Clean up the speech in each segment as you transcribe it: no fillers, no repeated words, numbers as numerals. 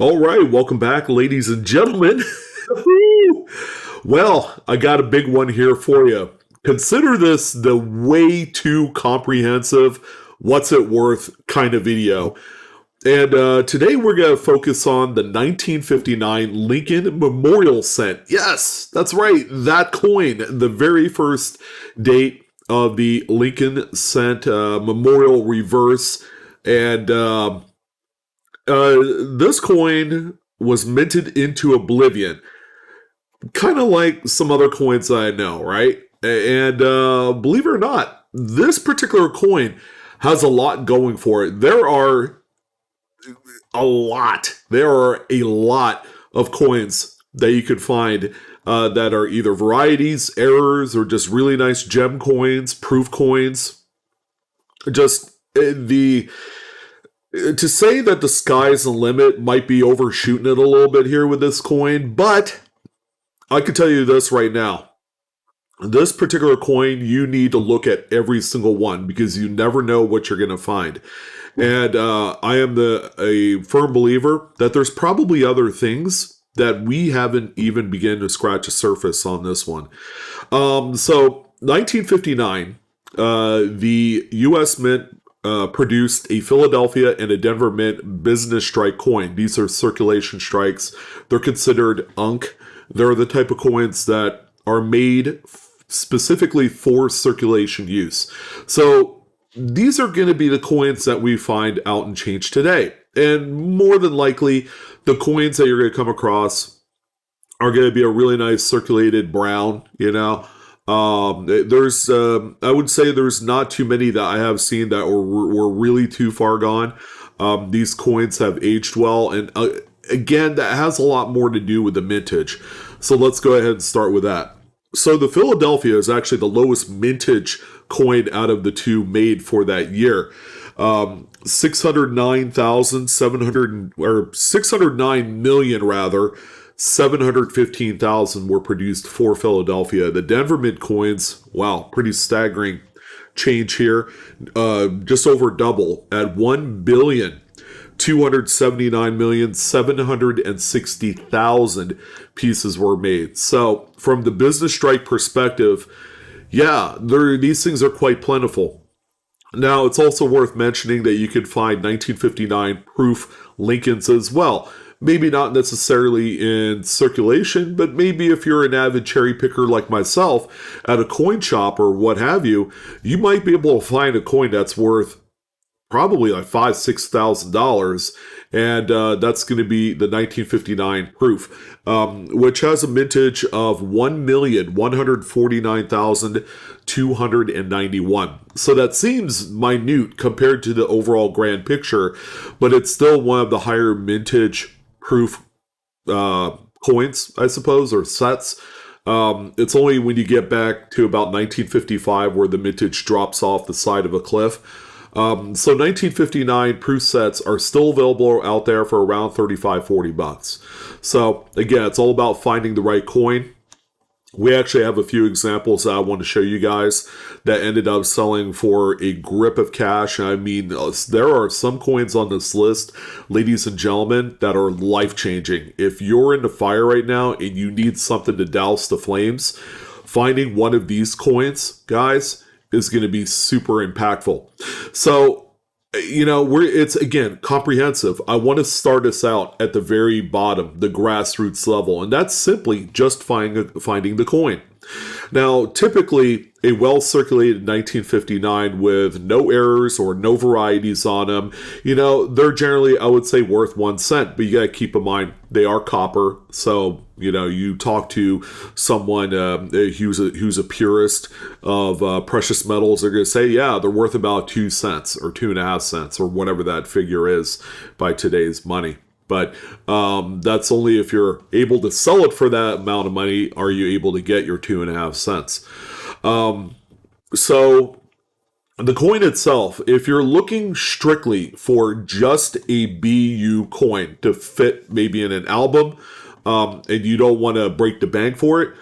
All right, welcome back, ladies and gentlemen. Well, I got a big one here for you. Consider this the way too comprehensive, what's it worth kind of video. And today we're going to focus on the 1959 Lincoln Memorial Cent. Yes, that's right, that coin, the very first date of the Lincoln Cent Memorial Reverse. And this coin was minted into oblivion, kind of like some other coins I know, right? And believe it or not, this particular coin has a lot going for it. There are a lot of coins that you could find that are either varieties, errors, or just really nice gem coins, proof coins. Just the to say that the sky's the limit might be overshooting it a little bit here with this coin, but I can tell you this right now. This particular coin, you need to look at every single one because you never know what you're going to find. And I am a firm believer that there's probably other things that we haven't even begun to scratch the surface on this one. So 1959, the U.S. Mint produced a Philadelphia and a Denver Mint business strike coin. These are circulation strikes. They're considered unk. They're the type of coins that are made specifically for circulation use. So these are going to be the coins that we find out in change today. And more than likely, the coins that you're going to come across are going to be a really nice circulated brown, there's, I would say there's not too many that I have seen that were really too far gone. These coins have aged well, and again, that has a lot more to do with the mintage. So let's go ahead and start with that. So the Philadelphia is actually the lowest mintage coin out of the two made for that year. 609 million rather. 715,000 were produced for Philadelphia. The Denver Mint coins, wow, pretty staggering change here. Just over double at 1,279,760,000 pieces were made. So from the business strike perspective, yeah, these things are quite plentiful. Now, it's also worth mentioning that you could find 1959 proof Lincolns as well. Maybe not necessarily in circulation, but maybe if you're an avid cherry picker like myself at a coin shop or what have you, you might be able to find a coin that's worth probably like $5,000-$6,000, and that's going to be the 1959 proof, which has a mintage of 1,149,291. So that seems minute compared to the overall grand picture, but it's still one of the higher mintage proof coins, I suppose, or sets. It's only when you get back to about 1955 where the mintage drops off the side of a cliff. So 1959 proof sets are still available out there for around $35-$40. So again, it's all about finding the right coin. We actually have a few examples that I want to show you guys that ended up selling for a grip of cash. I mean, there are some coins on this list, ladies and gentlemen, that are life-changing. If you're in the fire right now and you need something to douse the flames, finding one of these coins, guys, is going to be super impactful. So, it's again comprehensive. I want to start us out at the very bottom, the grassroots level, and that's simply just finding the coin. Now, typically, a well-circulated 1959 with no errors or no varieties on them, they're generally, I would say, worth 1 cent. But you got to keep in mind, they are copper. So, you talk to someone who's a purist of precious metals, they're going to say, yeah, they're worth about 2 cents or 2.5 cents or whatever that figure is by today's money. But that's only if you're able to sell it for that amount of money are you able to get your 2.5 cents. So the coin itself, if you're looking strictly for just a BU coin to fit maybe in an album, and you don't want to break the bank for it,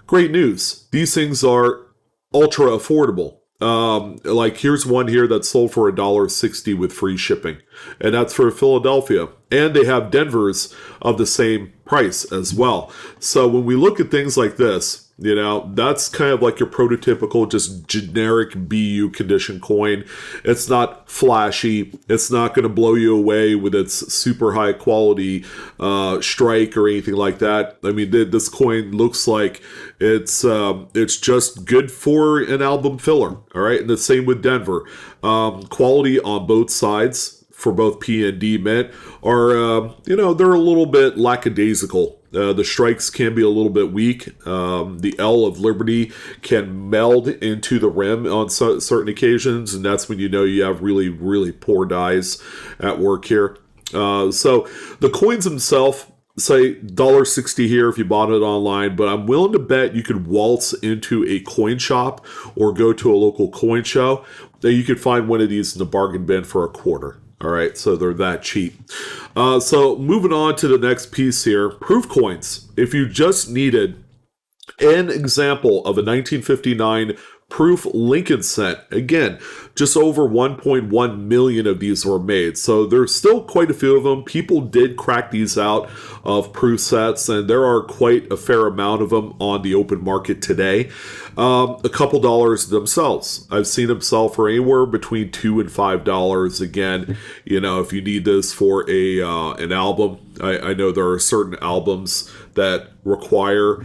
great news. These things are ultra affordable. Like here's one here that's sold for $1.60 with free shipping, and that's for Philadelphia. And they have Denver's of the same price as well. So when we look at things like this, you know, that's kind of like your prototypical, just generic BU condition coin. It's not flashy. It's not going to blow you away with its super high quality strike or anything like that. I mean, this coin looks like it's just good for an album filler. All right, and the same with Denver. Quality on both sides for both P and D Mint are, they're a little bit lackadaisical. The strikes can be a little bit weak. The L of Liberty can meld into the rim on certain occasions, and that's when you know you have really, really poor dies at work here. So the coins themselves, say $1.60 here if you bought it online, but I'm willing to bet you could waltz into a coin shop or go to a local coin show that you could find one of these in the bargain bin for $0.25. All right, so they're that cheap. So moving on to the next piece here, proof coins. If you just needed an example of a 1959 proof Lincoln cent, again, just over 1.1 million of these were made. So there's still quite a few of them. People did crack these out of proof sets, and there are quite a fair amount of them on the open market today. A couple dollars themselves. I've seen them sell for anywhere between $2 and $5. Again, you know, if you need this for an album, I know there are certain albums that require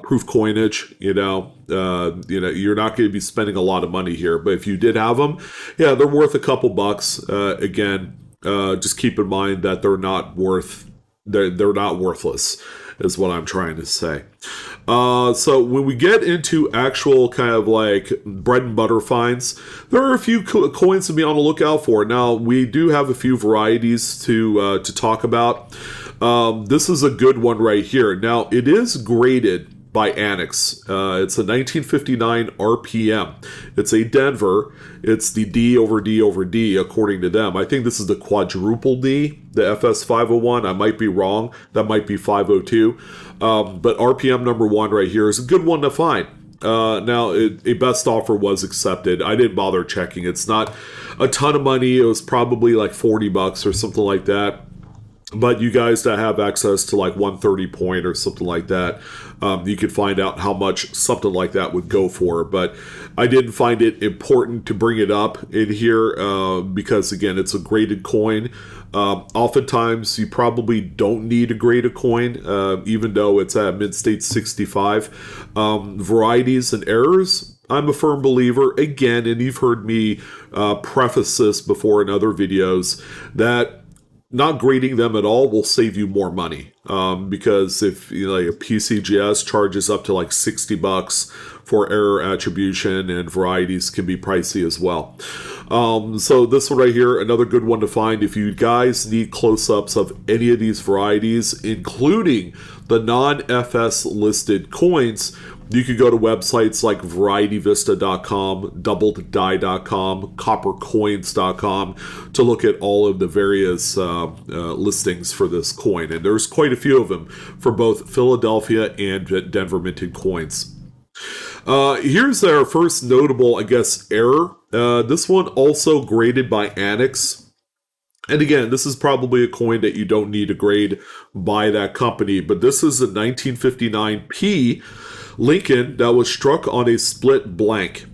proof coinage. You're not going to be spending a lot of money here, but if you did have them, yeah, they're worth a couple bucks. Again, just keep in mind that they're not worthless, is what I'm trying to say. So when we get into actual kind of like bread and butter finds, there are a few coins to be on the lookout for. Now, we do have a few varieties to talk about. This is a good one right here. Now, it is graded by Annex. It's a 1959 RPM. It's a Denver. It's the D over D over D, according to them. I think this is the quadruple D, the FS501. I might be wrong. That might be 502. But RPM number 1 right here is a good one to find. Now, a best offer was accepted. I didn't bother checking. It's not a ton of money. It was probably like $40 or something like that. But you guys that have access to like 130 point or something like that, you could find out how much something like that would go for. But I didn't find it important to bring it up in here because, again, it's a graded coin. Oftentimes, you probably don't need a graded coin, even though it's at mid-state 65. Varieties and errors, I'm a firm believer, again, and you've heard me preface this before in other videos, that not grading them at all will save you more money, because if like a PCGS charges up to like $60 for error attribution, and varieties can be pricey as well. So this one right here, another good one to find if you guys need close-ups of any of these varieties, including the non-FS listed coins. You could go to websites like varietyvista.com, doubleddie.com, coppercoins.com to look at all of the various listings for this coin. And there's quite a few of them for both Philadelphia and Denver minted coins. Here's our first notable, I guess, error. This one also graded by Annex. And again, this is probably a coin that you don't need to grade by that company, but this is a 1959 P Lincoln that was struck on a split blank.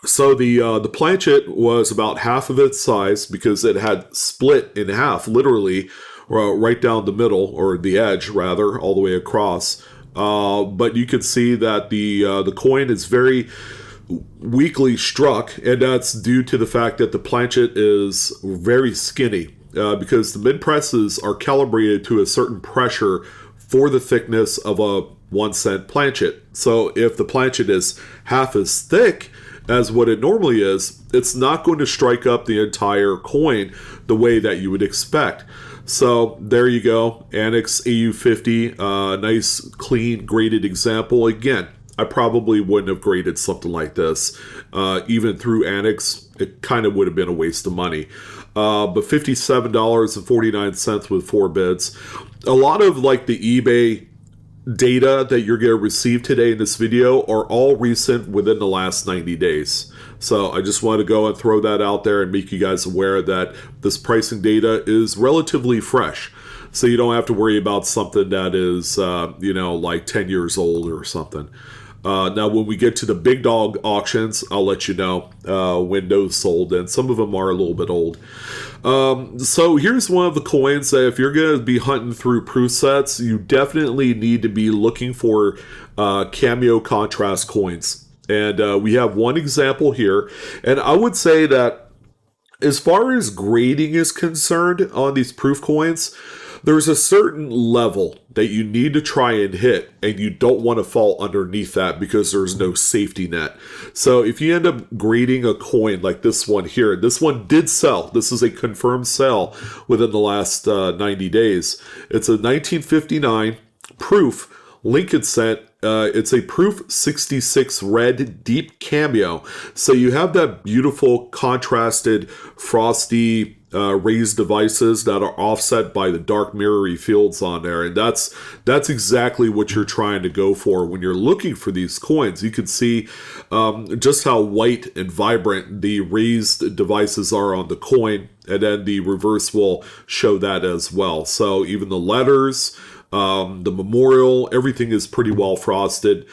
So the planchet was about half of its size because it had split in half, literally, right down the middle, or the edge rather, all the way across. But you can see that the coin is very weakly struck, and that's due to the fact that the planchet is very skinny, because the mid presses are calibrated to a certain pressure for the thickness of a 1 cent planchet. So if the planchet is half as thick as what it normally is, it's not going to strike up the entire coin the way that you would expect. So there you go, Annex AU50, nice clean graded example. Again, I probably wouldn't have graded something like this. Even through Annex, it kind of would have been a waste of money. But $57.49 with 4 bids. A lot of like the eBay data that you're going to receive today in this video are all recent within the last 90 days. So I just want to go and throw that out there and make you guys aware that this pricing data is relatively fresh. So you don't have to worry about something that is, like 10 years old or something. Now, when we get to the big dog auctions, I'll let you know when those sold, and some of them are a little bit old. So here's one of the coins that if you're going to be hunting through proof sets, you definitely need to be looking for cameo contrast coins. And we have one example here, and I would say that as far as grading is concerned on these proof coins, there's a certain level that you need to try and hit, and you don't want to fall underneath that because there's no safety net. So if you end up grading a coin like this one here, this one did sell. This is a confirmed sell within the last 90 days. It's a 1959 proof Lincoln cent. It's a proof 66 red deep cameo. So you have that beautiful contrasted frosty raised devices that are offset by the dark mirrory fields on there, and that's exactly what you're trying to go for when you're looking for these coins. You can see just how white and vibrant the raised devices are on the coin, and then the reverse will show that as well. So even the letters, the memorial, everything is pretty well frosted.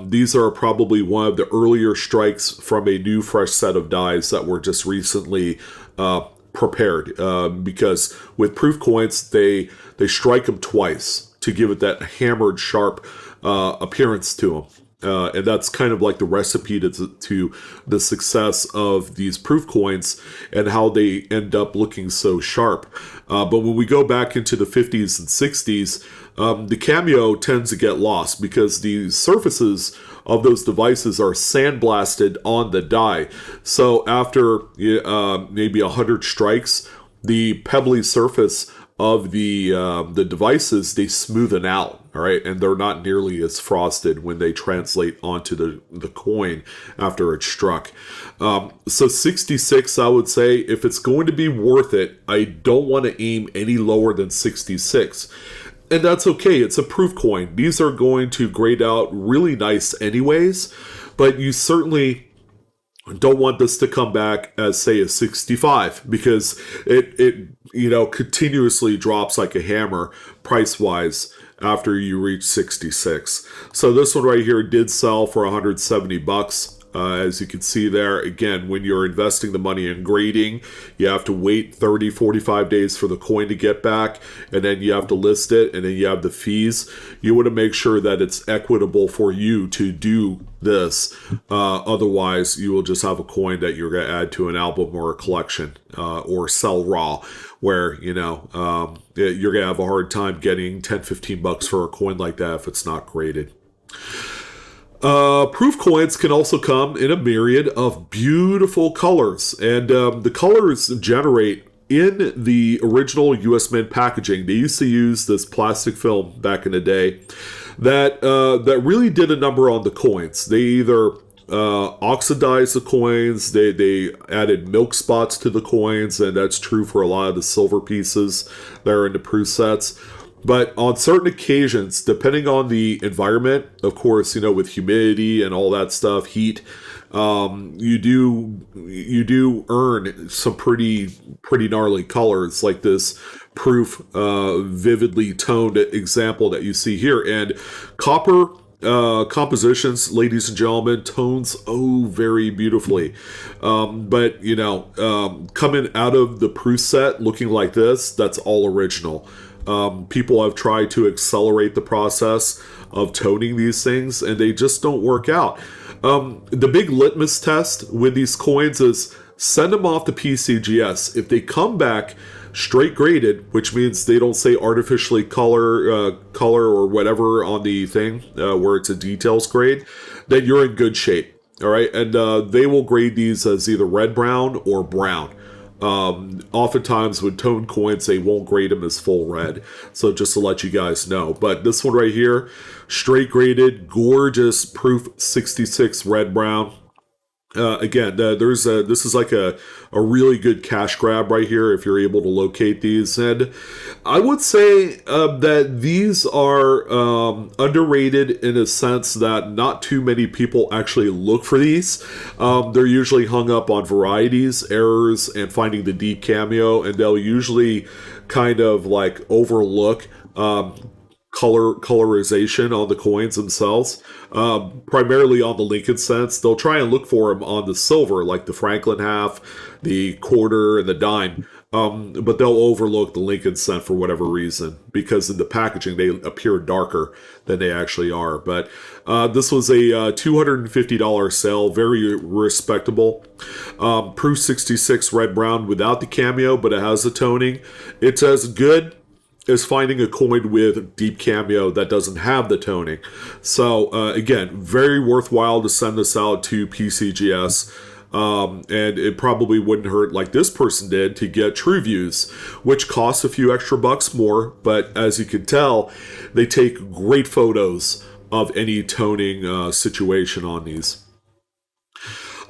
These are probably one of the earlier strikes from a new fresh set of dies that were just recently prepared, because with proof coins they strike them twice to give it that hammered sharp appearance to them. And that's kind of like the recipe to the success of these proof coins and how they end up looking so sharp. But when we go back into the 50s and 60s, the cameo tends to get lost because the surfaces of those devices are sandblasted on the die. So after maybe 100 strikes, the pebbly surface of the devices, they smoothen out, all right, and they're not nearly as frosted when they translate onto the coin after it's struck. So 66, I would say, if it's going to be worth it, I don't want to aim any lower than 66. And that's okay. It's a proof coin. These are going to grade out really nice anyways, but you certainly don't want this to come back as, say, a 65, because it continuously drops like a hammer price-wise after you reach 66. So this one right here did sell for $170. As you can see there, again, when you're investing the money in grading, you have to wait 30, 45 days for the coin to get back, and then you have to list it, and then you have the fees. You want to make sure that it's equitable for you to do this. Otherwise, you will just have a coin that you're going to add to an album or a collection, or sell raw, where, you're going to have a hard time getting 10, $15 for a coin like that if it's not graded. Proof coins can also come in a myriad of beautiful colors, and the colors generate in the original US Mint packaging. They used to use this plastic film back in the day that really did a number on the coins. They either oxidized the coins, they added milk spots to the coins, and that's true for a lot of the silver pieces that are in the proof sets. But on certain occasions, depending on the environment, of course, with humidity and all that stuff, heat, you do earn some pretty gnarly colors, like this proof vividly toned example that you see here. And copper compositions, ladies and gentlemen, tones very beautifully. But coming out of the proof set looking like this, that's all original. People have tried to accelerate the process of toning these things, and they just don't work out. The big litmus test with these coins is send them off to PCGS. If they come back straight graded, which means they don't say artificially color or whatever on the thing where it's a details grade, then you're in good shape. All right, and they will grade these as either red, brown, or brown. Oftentimes with tone coins, they won't grade them as full red. So just to let you guys know. But this one right here, straight graded, gorgeous proof 66 red brown. Again, this is like a really good cash grab right here if you're able to locate these. And I would say that these are underrated in a sense that not too many people actually look for these. They're usually hung up on varieties, errors, and finding the deep cameo, and they'll usually kind of like overlook colorization on the coins themselves, primarily on the Lincoln cents. They'll try and look for them on the silver, like the Franklin half, the quarter, and the dime. But they'll overlook the Lincoln cent for whatever reason, because in the packaging they appear darker than they actually are. But this was a $250 sale, very respectable. Proof 66 red brown without the cameo, but it has the toning. It's as good is finding a coin with deep cameo that doesn't have the toning. So again, very worthwhile to send this out to PCGS. And it probably wouldn't hurt, like this person did, to get True Views, which costs a few extra bucks more, but as you can tell, they take great photos of any toning situation on these.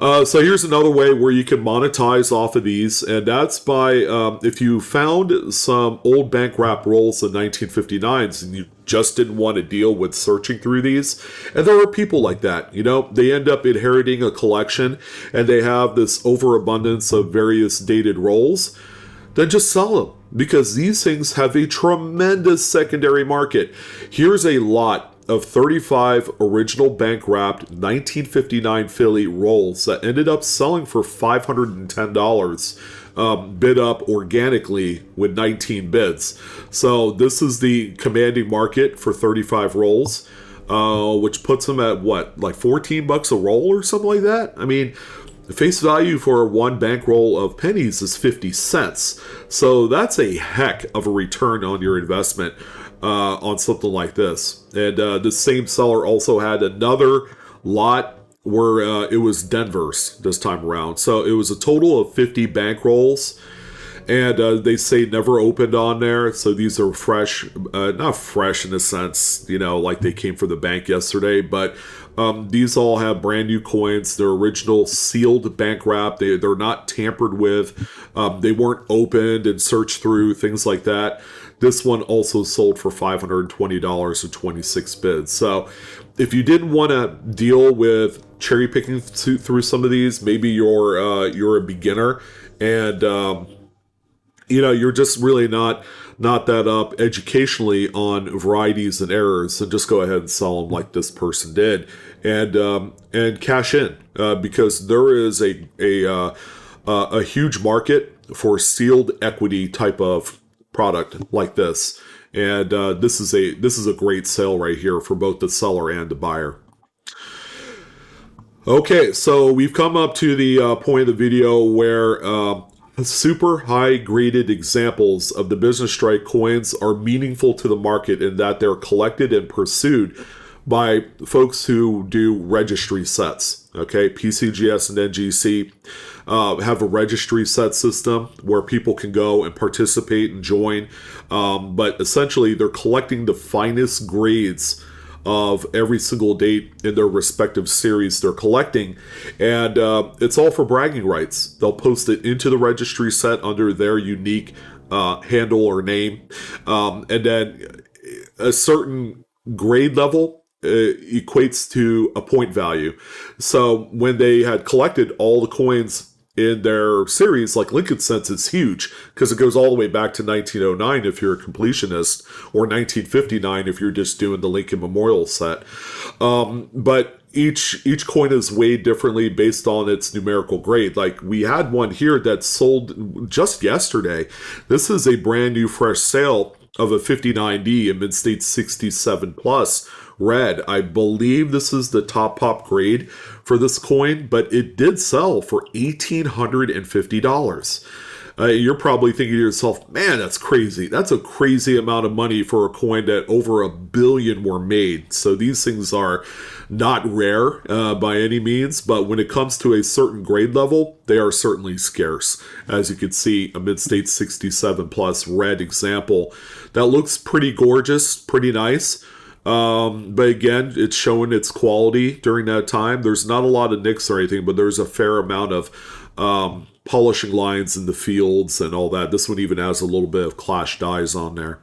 So here's another way where you can monetize off of these, and that's by if you found some old bank wrap rolls in 1959s and you just didn't want to deal with searching through these. And there are people like that, they end up inheriting a collection and they have this overabundance of various dated rolls. Then just sell them, because these things have a tremendous secondary market. Here's a lot of 35 original bank wrapped 1959 Philly rolls that ended up selling for $510, bid up organically with 19 bids. So this is the commanding market for 35 rolls, which puts them at what, like 14 bucks a roll or something like that? I mean, the face value for one bankroll of pennies is 50 cents. So that's a heck of a return on your investment on something like this. And the same seller also had another lot where it was Denver's this time around. So it was a total of 50 bankrolls. And they say never opened on there. So these are fresh, not fresh in a sense, like they came from the bank yesterday, but these all have brand new coins. They're original sealed bank wrap. They're not tampered with. They weren't opened and searched through, things like that. This one also sold for $520 with 26 bids. So if you didn't want to deal with cherry picking through some of these, maybe you're a beginner and you're just really not that up educationally on varieties and errors, and just go ahead and sell them like this person did, and cash in because there is a huge market for sealed equity type of product like this, and this is a great sale right here for both the seller and the buyer. Okay, so we've come up to the point of the video where super high graded examples of the Business Strike coins are meaningful to the market in that they're collected and pursued by folks who do registry sets. Okay, PCGS and NGC have a registry set system where people can go and participate and join, but essentially they're collecting the finest grades of every single date in their respective series they're collecting, and it's all for bragging rights. They'll post it into the registry set under their unique handle or name, and then a certain grade level equates to a point value. So when they had collected all the coins in their series, like Lincoln Cents, it's huge because it goes all the way back to 1909 if you're a completionist, or 1959 if you're just doing the Lincoln Memorial set. But each coin is weighed differently based on its numerical grade. Like we had one here that sold just yesterday. This is a brand new fresh sale of a 59D in Mid-State 67 Plus red. I believe this is the top pop grade for this coin, but it did sell for $1,850. You're probably thinking to yourself, man, that's crazy. That's a crazy amount of money for a coin that over 1 billion were made. So these things are not rare by any means, but when it comes to a certain grade level, they are certainly scarce. As you can see, a Mid-State 67 Plus red example that looks pretty gorgeous, pretty nice. But again, it's showing its quality during that time. There's not a lot of nicks or anything, but there's a fair amount of polishing lines in the fields and all that. This one even has a little bit of clash dyes on there.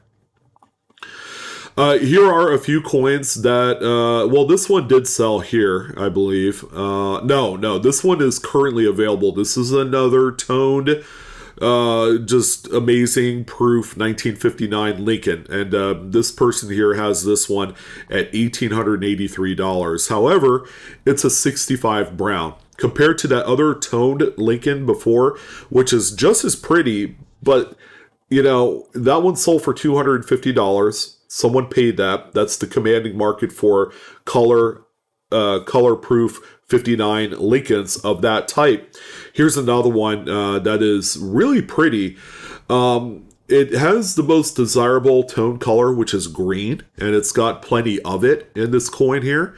Here are a few coins that, well, this one did sell here, I believe. No, this one is currently available. This is another toned, just amazing proof 1959 Lincoln. And this person here has this one at $1,883. However, it's a 65 brown. Compared to that other toned Lincoln before, which is just as pretty, but, that one sold for $250. Someone paid that. That's the commanding market for color proof 59 Lincolns of that type. Here's another one that is really pretty. It has the most desirable tone color, which is green, and it's got plenty of it in this coin here,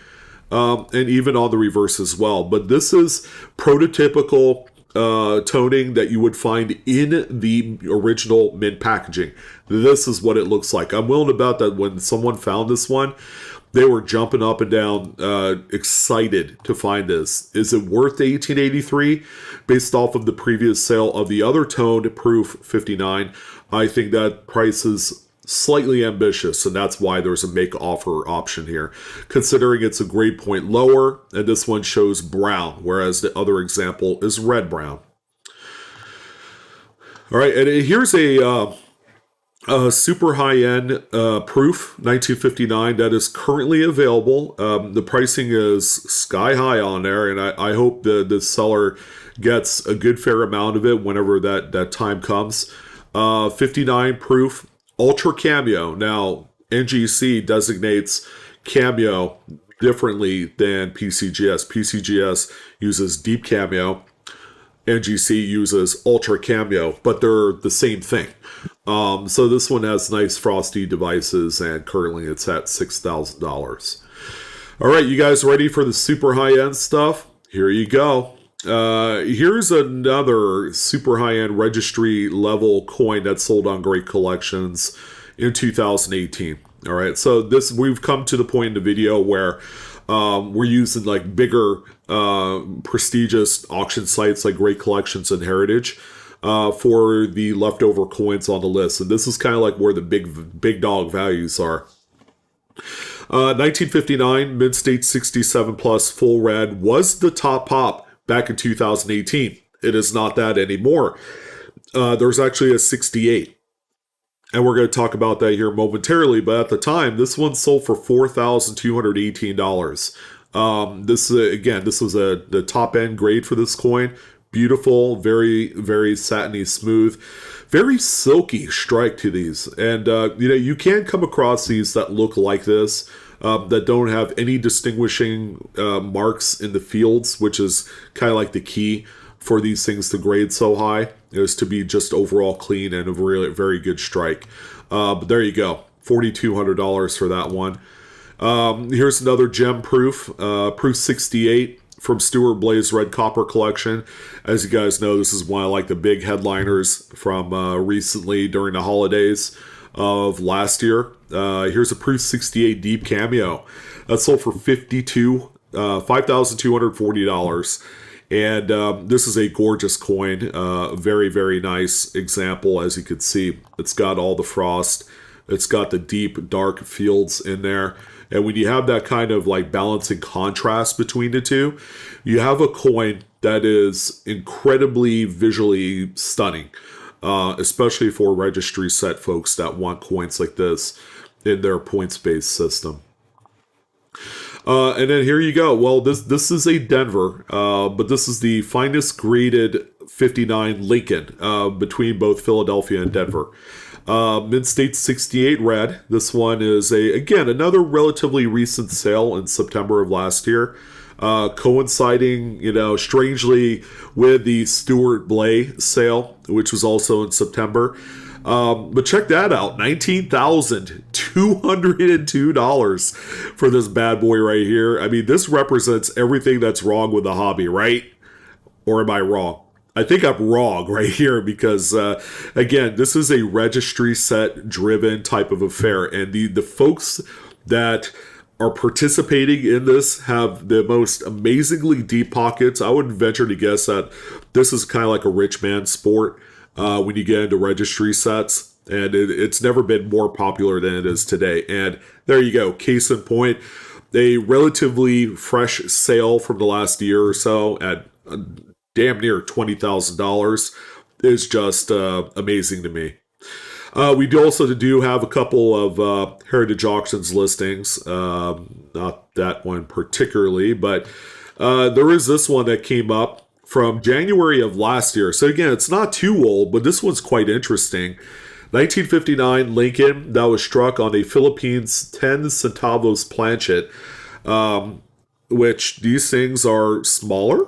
and even on the reverse as well. But this is prototypical toning that you would find in the original mint packaging. This is what it looks like. I'm willing to bet that when someone found this one, they were jumping up and down, excited to find this. Is it worth the $1,883 based off of the previous sale of the other toned proof 59? I think that price is slightly ambitious, and that's why there's a make offer option here, considering it's a grade point lower, and this one shows brown, whereas the other example is red brown. All right, and here's a super high-end proof 1959 that is currently available. The pricing is sky high on there, and I hope the seller gets a good fair amount of it whenever that time comes. 59 proof Ultra Cameo. Now, NGC designates Cameo differently than PCGS. PCGS uses Deep Cameo. NGC uses Ultra Cameo, but they're the same thing. So this one has nice frosty devices, and currently it's at $6,000. All right, you guys ready for the super high-end stuff? Here you go. Here's another super high-end registry level coin that sold on Great Collections in 2018. All right, so we've come to the point in the video where we're using like bigger prestigious auction sites like Great Collections and Heritage for the leftover coins on the list, and this is kind of like where the big dog values are. 1959 Mint State 67 Plus Full Red was the top pop back in 2018. It is not that anymore. There's actually a 68. And we're going to talk about that here momentarily. But at the time, this one sold for $4,218. This was the top end grade for this coin. Beautiful, very, very satiny smooth, very silky strike to these. And, you can come across these that look like this. That don't have any distinguishing marks in the fields, which is kind of like the key for these things to grade so high, is to be just overall clean and a really very good strike. But there you go, $4,200 for that one. Here's another gem proof, proof 68 from Stuart Blaze Red Copper Collection. As you guys know, this is one of like the big headliners from recently during the holidays of last year. Here's a proof 68 Deep Cameo that sold for $5,240. And this is a gorgeous coin. Very, very nice example, as you can see. It's got all the frost. It's got the deep, dark fields in there. And when you have that kind of like balancing contrast between the two, you have a coin that is incredibly visually stunning. Especially for registry set folks that want coins like this in their points-based system. And then here you go. Well, this is a Denver, but this is the finest graded 59 Lincoln between both Philadelphia and Denver. Mint State 68 red. This one is another relatively recent sale in September of last year. Coinciding, strangely with the Stuart Blay sale, which was also in September. But check that out, $19,202 for this bad boy right here. I mean, this represents everything that's wrong with the hobby, right? Or am I wrong? I think I'm wrong right here because, again, this is a registry set driven type of affair. And the folks that are participating in this have the most amazingly deep pockets. I would venture to guess that this is kind of like a rich man sport when you get into registry sets. And it's never been more popular than it is today. And there you go. Case in point, a relatively fresh sale from the last year or so at damn near $20,000 is just amazing to me. We do also do have a couple of Heritage Auctions listings. Not that one particularly, but there is this one that came up from January of last year. So again, it's not too old, but this one's quite interesting. 1959 Lincoln that was struck on a Philippines 10 centavos planchet, which these things are smaller.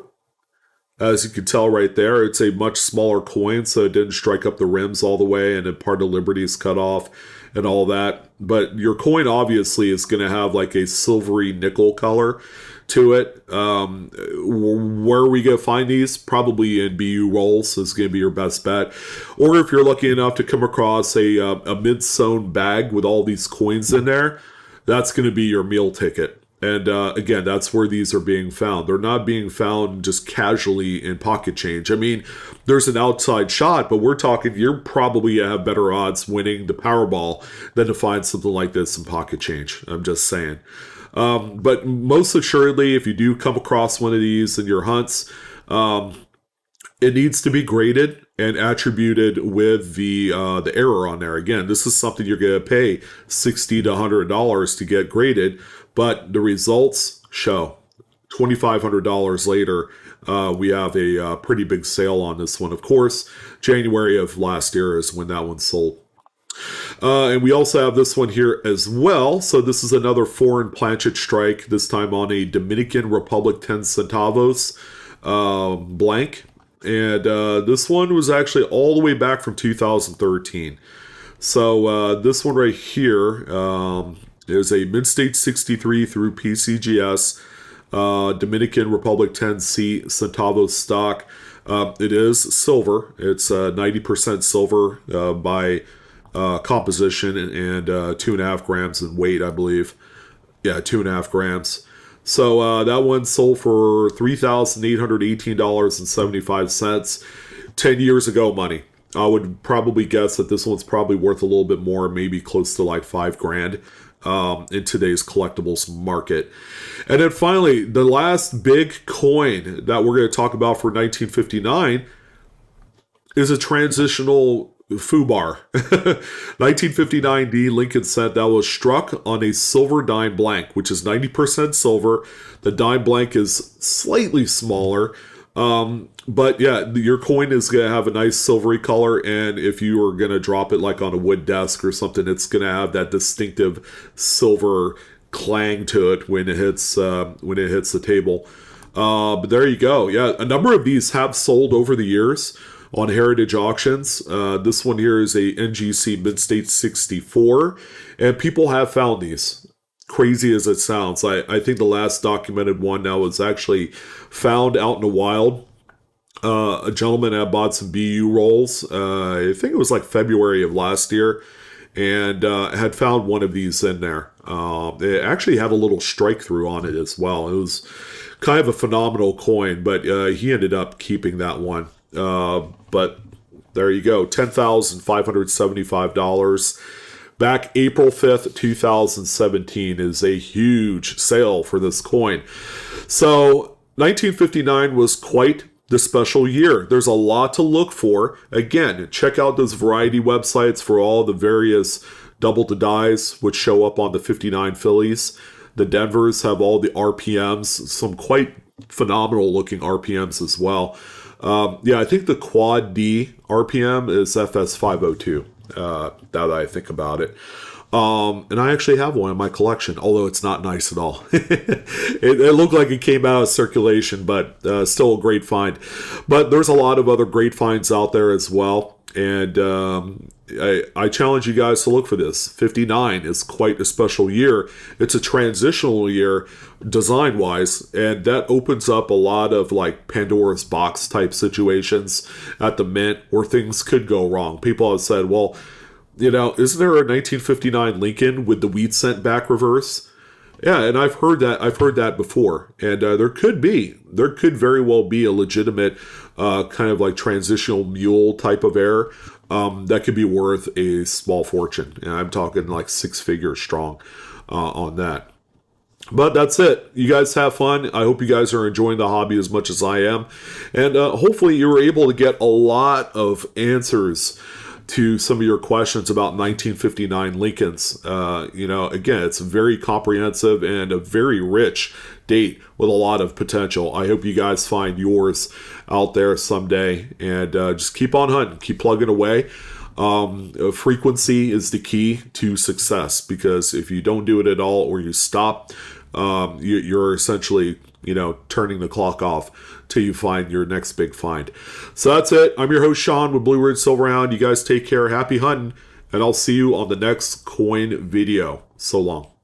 As you can tell right there, it's a much smaller coin, so it didn't strike up the rims all the way, and then part of Liberty is cut off and all that. But your coin obviously is going to have like a silvery nickel color to it. Where are we going to find these? Probably in BU rolls is going to be your best bet. Or if you're lucky enough to come across a mid-sewn bag with all these coins in there, that's going to be your meal ticket. And again, that's where these are being found. They're not being found just casually in pocket change. I mean, there's an outside shot, but we're talking you're probably have better odds winning the Powerball than to find something like this in pocket change. I'm just saying. But most assuredly, if you do come across one of these in your hunts, it needs to be graded and attributed with the error on there. Again, this is something you're going to pay $60 to $100 to get graded, but the results show. $2,500 later, we have a pretty big sale on this one. Of course, January of last year is when that one sold. And we also have this one here as well. So this is another foreign planchet strike, this time on a Dominican Republic 10 centavos blank. And this one was actually all the way back from 2013. So this one right here is a Mid-State 63 through PCGS Dominican Republic 10C centavos stock. It is silver. It's 90% silver by composition and 2.5 grams in weight, I believe. Yeah, 2.5 grams. So that one sold for $3,818.75. 10 years ago money. I would probably guess that this one's probably worth a little bit more, maybe close to like $5,000 in today's collectibles market. And then finally, the last big coin that we're going to talk about for 1959 is a transitional FUBAR. 1959D Lincoln cent that was struck on a silver dime blank, which is 90% silver. The dime blank is slightly smaller. But yeah, your coin is going to have a nice silvery color, and if you are going to drop it like on a wood desk or something, it's going to have that distinctive silver clang to it when it hits the table. But there you go. Yeah, a number of these have sold over the years on Heritage Auctions. This one here is a NGC Mid-State 64, and people have found these. Crazy as it sounds, I think the last documented one now was actually found out in the wild. A gentleman had bought some BU rolls. I think it was like February of last year, and had found one of these in there. It actually had a little strike through on it as well. It was kind of a phenomenal coin, but he ended up keeping that one. But there you go, $10,575. Back April 5th, 2017 is a huge sale for this coin. So 1959 was quite the special year. There's a lot to look for. Again, check out those variety websites for all the various double to dies which show up on the 59 Phillies. The Denvers have all the RPMs, some quite phenomenal looking RPMs as well. Yeah, I think the Quad D RPM is FS502. Now that I think about it. And I actually have one in my collection, although it's not nice at all. It looked like it came out of circulation, but still a great find. But there's a lot of other great finds out there as well. And I challenge you guys to look for this. 59 is quite a special year. It's a transitional year design-wise, and that opens up a lot of like Pandora's box type situations at the mint where things could go wrong. People have said, well, You know, isn't there a 1959 Lincoln with the weed scent back reverse? Yeah, and I've heard that. I've heard that before, and there could very well be a legitimate kind of like transitional mule type of air that could be worth a small fortune. And I'm talking like six figures strong on that. But that's it. You guys have fun. I hope you guys are enjoying the hobby as much as I am. And hopefully you were able to get a lot of answers to some of your questions about 1959 Lincolns. You know, again, it's very comprehensive and a very rich date with a lot of potential. I hope you guys find yours out there someday. And just keep on hunting, keep plugging away. Frequency is the key to success, because if you don't do it at all or you stop, you're essentially, you know, turning the clock off till you find your next big find. So that's it. I'm your host, Sean, with Blue Ridge Silverhound. You guys take care. Happy hunting, and I'll see you on the next coin video. So long.